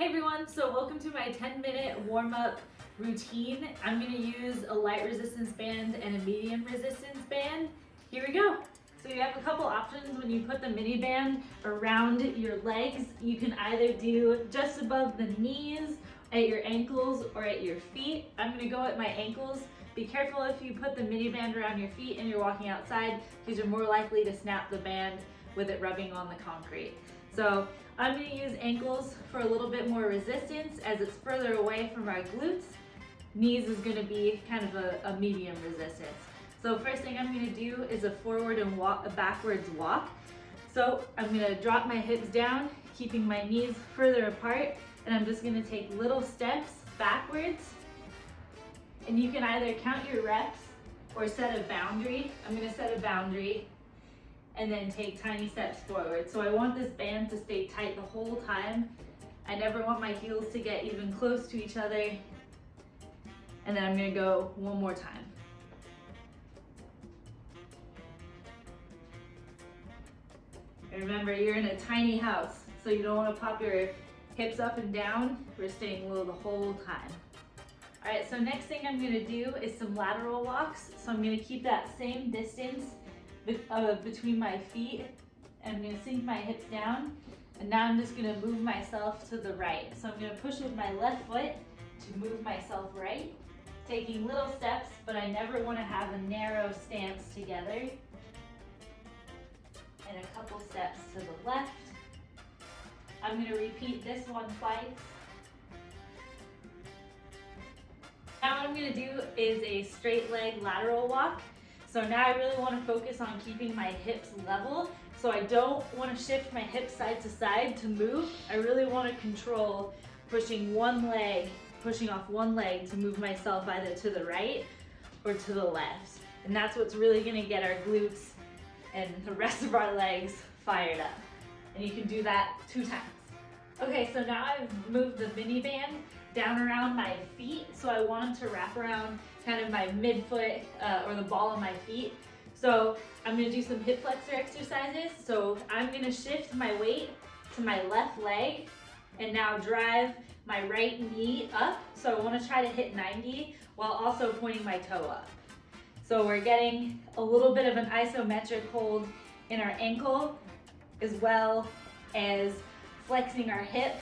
Hey everyone, so welcome to my 10-minute warm-up routine. I'm going to use a light resistance band and a medium resistance band. Here we go. So you have a couple options when you put the mini band around your legs. You can either do just above the knees, at your ankles, or at your feet. I'm going to go at my ankles. Be careful if you put the mini band around your feet and you're walking outside because you're more likely to snap the band with it rubbing on the concrete. So I'm going to use ankles for a little bit more resistance as it's further away from our glutes. Knees is going to be kind of a medium resistance. So first thing I'm going to do is a forward and a backwards walk. So I'm going to drop my hips down, keeping my knees further apart, and I'm just going to take little steps backwards. And you can either count your reps or set a boundary. I'm going to set a boundary and then take tiny steps forward. So I want this band to stay tight the whole time. I never want my heels to get even close to each other. And then I'm gonna go one more time. And remember, you're in a tiny house, so you don't wanna pop your hips up and down. We're staying low the whole time. All right, so next thing I'm gonna do is some lateral walks. So I'm gonna keep that same distance between my feet, and I'm going to sink my hips down, and now I'm just going to move myself to the right. So I'm going to push with my left foot to move myself right, taking little steps, but I never want to have a narrow stance together. And a couple steps to the left. I'm going to repeat this one twice. Now what I'm going to do is a straight leg lateral walk. So now I really want to focus on keeping my hips level. So I don't want to shift my hips side to side to move. I really want to control pushing off one leg to move myself either to the right or to the left. And that's what's really going to get our glutes and the rest of our legs fired up. And you can do that 2 times. Okay, so now I've moved the mini band down around my feet. So I want them to wrap around kind of my midfoot or the ball of my feet. So I'm gonna do some hip flexor exercises. So I'm gonna shift my weight to my left leg and now drive my right knee up. So I wanna try to hit 90 while also pointing my toe up. So we're getting a little bit of an isometric hold in our ankle as well as flexing our hip,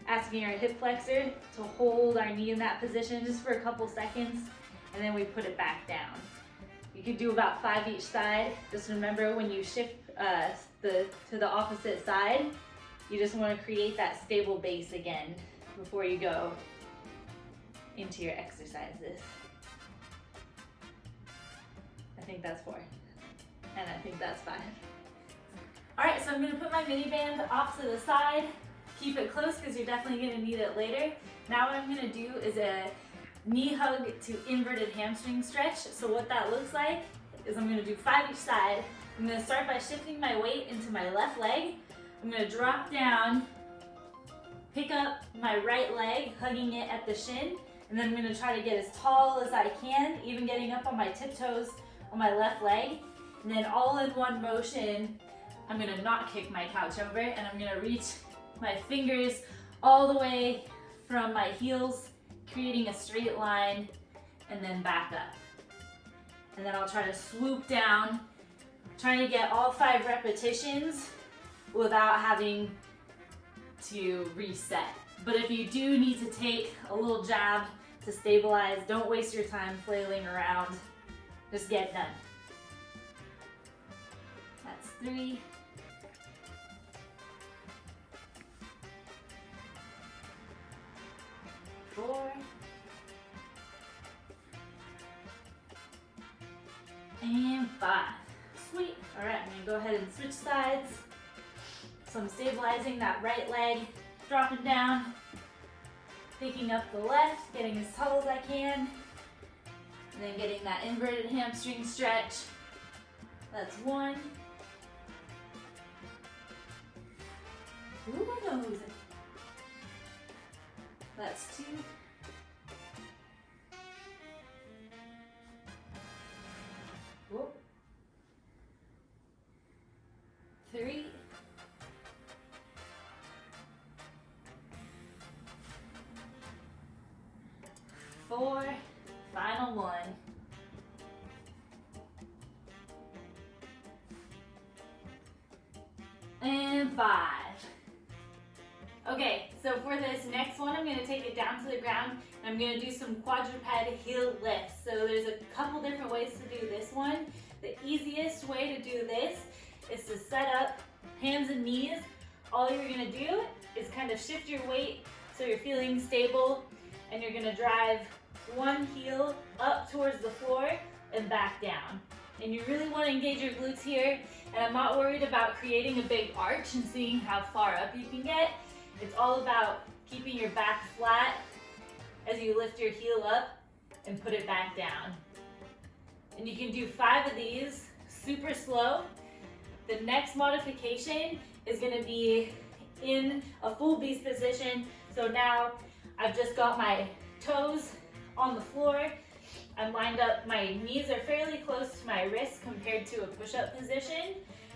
asking our hip flexor to hold our knee in that position just for a couple seconds, and then we put it back down. You can do about 5 each side. Just remember when you shift to the opposite side, you just want to create that stable base again before you go into your exercises. I think that's 4, and I think that's 5. All right, so I'm gonna put my mini band off to the side. Keep it close because you're definitely gonna need it later. Now what I'm gonna do is a knee hug to inverted hamstring stretch. So what that looks like is I'm gonna do 5 each side. I'm gonna start by shifting my weight into my left leg. I'm gonna drop down, pick up my right leg, hugging it at the shin, and then I'm gonna try to get as tall as I can, even getting up on my tiptoes on my left leg. And then all in one motion, I'm gonna not kick my couch over, and I'm gonna reach my fingers all the way from my heels, creating a straight line, and then back up. And then I'll try to swoop down, trying to get all 5 repetitions without having to reset. But if you do need to take a little jab to stabilize, don't waste your time flailing around. Just get done. That's 3. And 5. Sweet. All right, I'm gonna go ahead and switch sides. So I'm stabilizing that right leg, dropping down, picking up the left, getting as tall as I can, and then getting that inverted hamstring stretch. That's 1. Ooh, my nose. That's 2. Whoop. 3. 4, final one. And 5. Okay, so for this next one, I'm gonna take it down to the ground and I'm gonna do some quadruped heel lifts. So there's a couple different ways to do this one. The easiest way to do this is to set up hands and knees. All you're gonna do is kind of shift your weight so you're feeling stable, and you're gonna drive one heel up towards the floor and back down. And you really wanna engage your glutes here, and I'm not worried about creating a big arch and seeing how far up you can get. It's all about keeping your back flat as you lift your heel up and put it back down. And you can do 5 of these super slow. The next modification is gonna be in a full beast position. So now I've just got my toes on the floor. I'm lined up, my knees are fairly close to my wrists compared to a push-up position.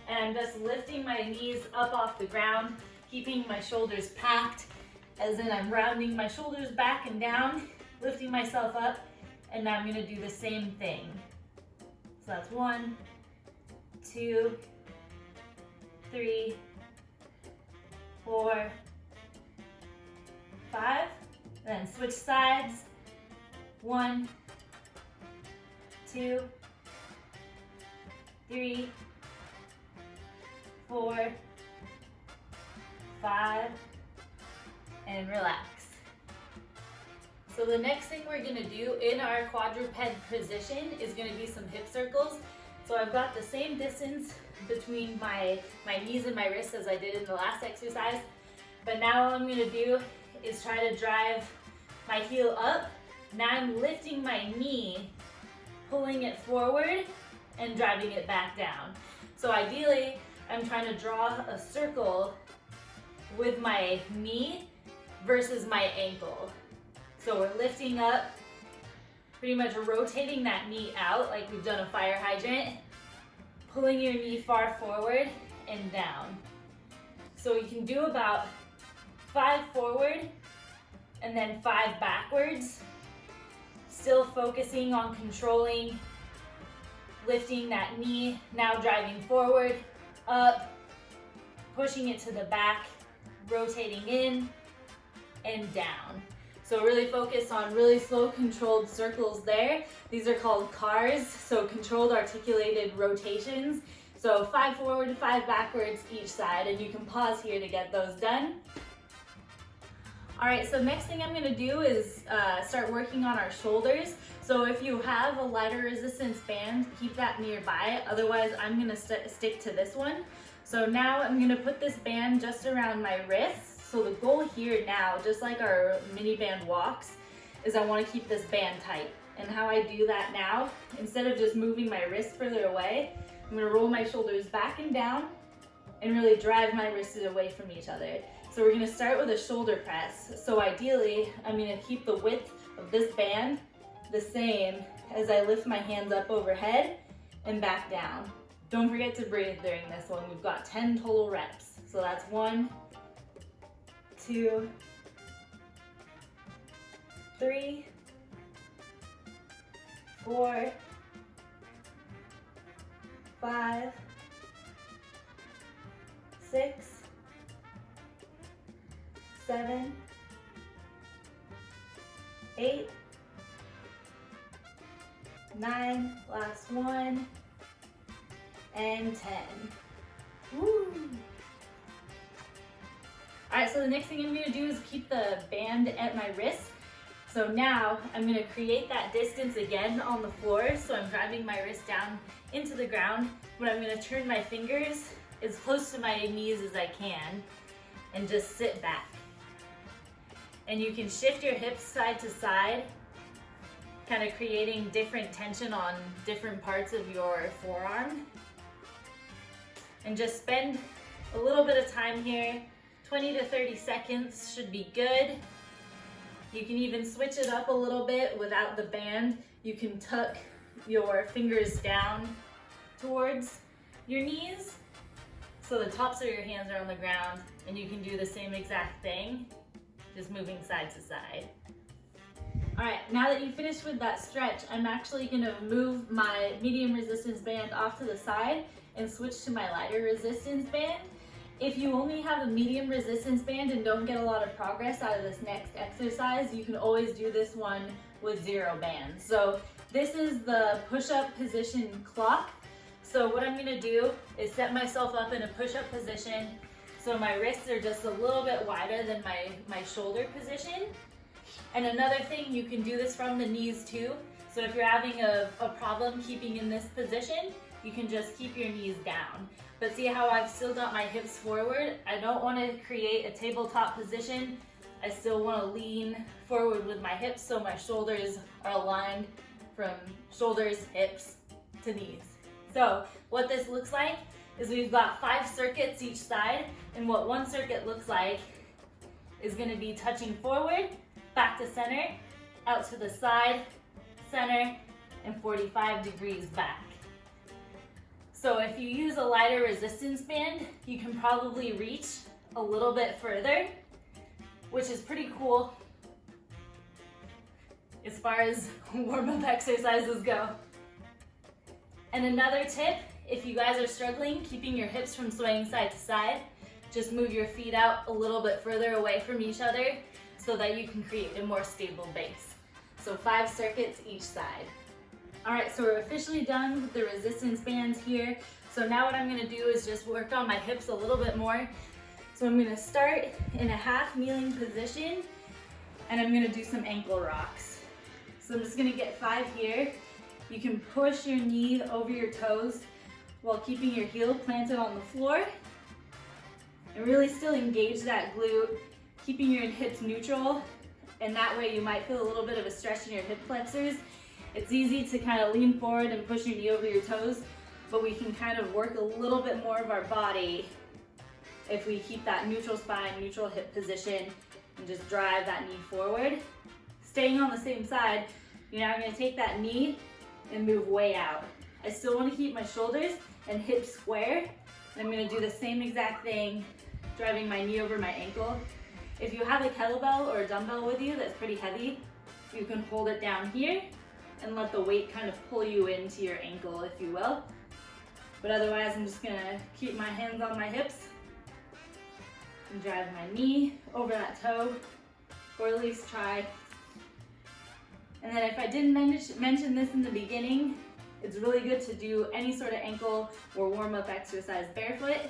And I'm just lifting my knees up off the ground, keeping my shoulders packed, as in I'm rounding my shoulders back and down, lifting myself up, and now I'm gonna do the same thing. So that's 1, 2, 3, 4, 5, then switch sides. 1, 2, 3, 4, 5, and relax. So the next thing we're gonna do in our quadruped position is gonna be some hip circles. So I've got the same distance between my knees and my wrists as I did in the last exercise, but now all I'm gonna do is try to drive my heel up. Now I'm lifting my knee, pulling it forward and driving it back down. So ideally, I'm trying to draw a circle with my knee versus my ankle. So we're lifting up, pretty much rotating that knee out like we've done a fire hydrant, pulling your knee far forward and down. So you can do about 5 forward and then 5 backwards, still focusing on controlling, lifting that knee, now driving forward, up, pushing it to the back, rotating in and down. So really focus on really slow controlled circles there. These are called cars, so controlled articulated rotations. So 5 forward, 5 backwards each side, and you can pause here to get those done. All right, so next thing I'm gonna do is start working on our shoulders. So if you have a lighter resistance band, keep that nearby. Otherwise, I'm gonna stick to this one. So now I'm gonna put this band just around my wrists. So the goal here now, just like our Miniband walks, is I wanna keep this band tight. And how I do that now, instead of just moving my wrists further away, I'm gonna roll my shoulders back and down and really drive my wrists away from each other. So we're gonna start with a shoulder press. So ideally, I'm gonna keep the width of this band the same as I lift my hands up overhead and back down. Don't forget to breathe during this one. We've got 10 total reps. So that's 1, 2, 3, 4, 5, 6, 7, 8, 9, last one, and 10. Woo! All right, so the next thing I'm gonna do is keep the band at my wrist. So now I'm gonna create that distance again on the floor. So I'm driving my wrist down into the ground, but I'm gonna turn my fingers as close to my knees as I can and just sit back. And you can shift your hips side to side, kind of creating different tension on different parts of your forearm. And just spend a little bit of time here. 20 to 30 seconds should be good. You can even switch it up a little bit without the band. You can tuck your fingers down towards your knees so the tops of your hands are on the ground, and you can do the same exact thing, just moving side to side. All right, now that you finished with that stretch, I'm actually gonna move my medium resistance band off to the side and switch to my lighter resistance band. If you only have a medium resistance band and don't get a lot of progress out of this next exercise, you can always do this one with 0 bands. So this is the push-up position clock. So what I'm gonna do is set myself up in a push-up position so my wrists are just a little bit wider than my shoulder position. And another thing, you can do this from the knees too. So if you're having a problem keeping in this position, you can just keep your knees down. But see how I've still got my hips forward? I don't want to create a tabletop position. I still want to lean forward with my hips so my shoulders are aligned from shoulders, hips to knees. So what this looks like is we've got 5 circuits each side, and what one circuit looks like is going to be touching forward, back to center, out to the side, center, and 45 degrees back. So if you use a lighter resistance band, you can probably reach a little bit further, which is pretty cool as far as warm-up exercises go. And another tip, if you guys are struggling keeping your hips from swaying side to side, just move your feet out a little bit further away from each other so that you can create a more stable base. So 5 circuits each side. All right, so we're officially done with the resistance bands here. So now what I'm gonna do is just work on my hips a little bit more. So I'm gonna start in a half kneeling position, and I'm gonna do some ankle rocks. So I'm just gonna get 5 here. You can push your knee over your toes while keeping your heel planted on the floor. And really still engage that glute, keeping your hips neutral, and that way you might feel a little bit of a stretch in your hip flexors. It's easy to kind of lean forward and push your knee over your toes, but we can kind of work a little bit more of our body if we keep that neutral spine, neutral hip position, and just drive that knee forward. Staying on the same side, you're now gonna take that knee and move way out. I still wanna keep my shoulders and hips square, and I'm gonna do the same exact thing, driving my knee over my ankle. If you have a kettlebell or a dumbbell with you that's pretty heavy, you can hold it down here and let the weight kind of pull you into your ankle, if you will. But otherwise, I'm just gonna keep my hands on my hips and drive my knee over that toe, or at least try. And then if I didn't mention this in the beginning, it's really good to do any sort of ankle or warm-up exercise barefoot,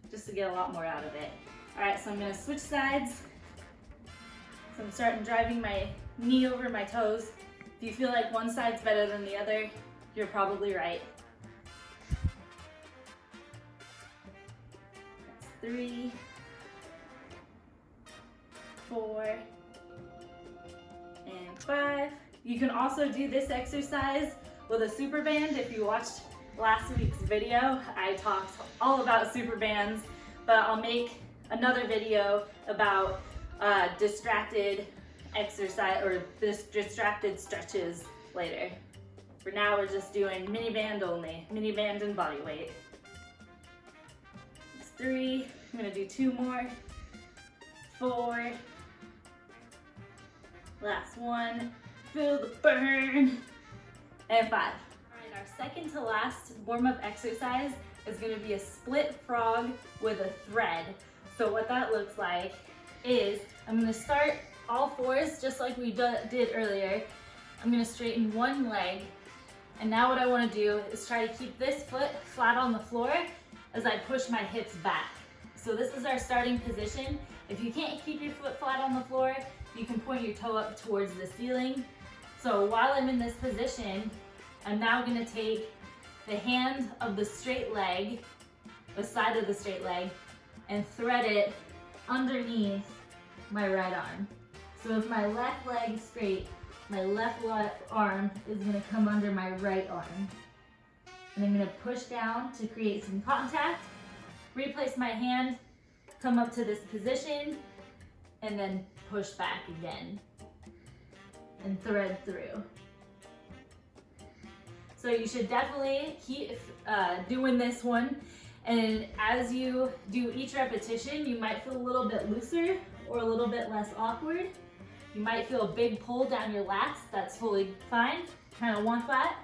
just to get a lot more out of it. All right, so I'm gonna switch sides. So I'm starting driving my knee over my toes. If you feel like one side's better than the other, you're probably right. That's 3, 4, and 5. You can also do this exercise with a super band. If you watched last week's video, I talked all about super bands, but I'll make another video about distracted exercise or distracted stretches later. For now, we're just doing Miniband only, Miniband and body weight. That's 3, I'm gonna do 2 more, 4, last one, feel the burn, and 5. All right, our second to last warm-up exercise is gonna be a split frog with a thread. So what that looks like is I'm gonna start all fours just like we did earlier. I'm gonna straighten one leg, and now what I wanna do is try to keep this foot flat on the floor as I push my hips back. So this is our starting position. If you can't keep your foot flat on the floor, you can point your toe up towards the ceiling. So while I'm in this position, I'm now gonna take the hand of the straight leg, the side of the straight leg, and thread it underneath my right arm. So if my left leg is straight, my left arm is gonna come under my right arm. And I'm gonna push down to create some contact, replace my hand, come up to this position, and then push back again and thread through. So you should definitely keep doing this one. And as you do each repetition, you might feel a little bit looser or a little bit less awkward. You might feel a big pull down your lats. That's totally fine. Kind of want that.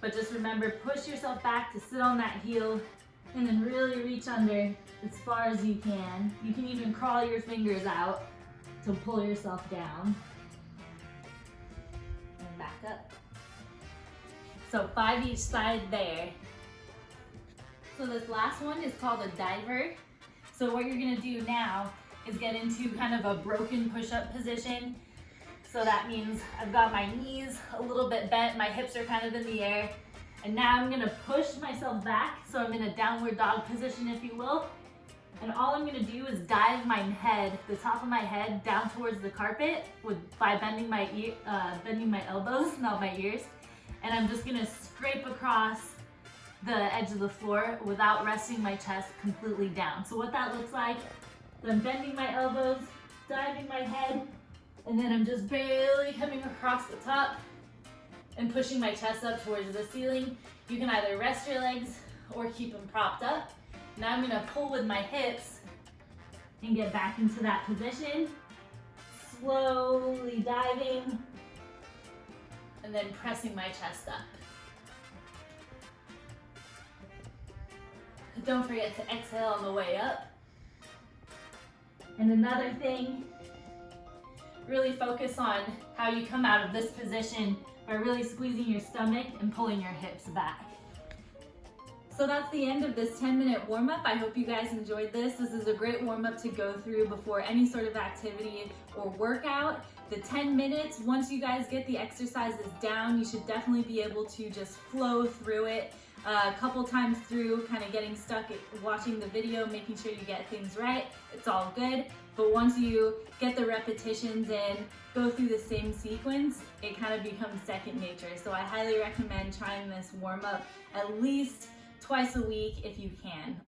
But just remember, push yourself back to sit on that heel and then really reach under as far as you can. You can even crawl your fingers out to pull yourself down. And back up. So 5 each side there. So this last one is called a diver. So what you're gonna do now is get into kind of a broken push-up position. So that means I've got my knees a little bit bent, my hips are kind of in the air, and now I'm gonna push myself back, so I'm in a downward dog position, if you will. And all I'm gonna do is dive my head, the top of my head, down towards the carpet by bending my elbows, not my ears. And I'm just gonna scrape across the edge of the floor without resting my chest completely down. So what that looks like, I'm bending my elbows, diving my head, and then I'm just barely coming across the top and pushing my chest up towards the ceiling. You can either rest your legs or keep them propped up. Now I'm gonna pull with my hips and get back into that position. Slowly diving and then pressing my chest up. Don't forget to exhale on the way up. And another thing, really focus on how you come out of this position by really squeezing your stomach and pulling your hips back. So that's the end of this 10-minute warm-up. I hope you guys enjoyed this. This is a great warm-up to go through before any sort of activity or workout. The 10 minutes, once you guys get the exercises down, you should definitely be able to just flow through it a couple times through, kind of getting stuck at watching the video, making sure you get things right. It's all good. But once you get the repetitions in, go through the same sequence, it kind of becomes second nature. So I highly recommend trying this warm-up at least twice a week if you can.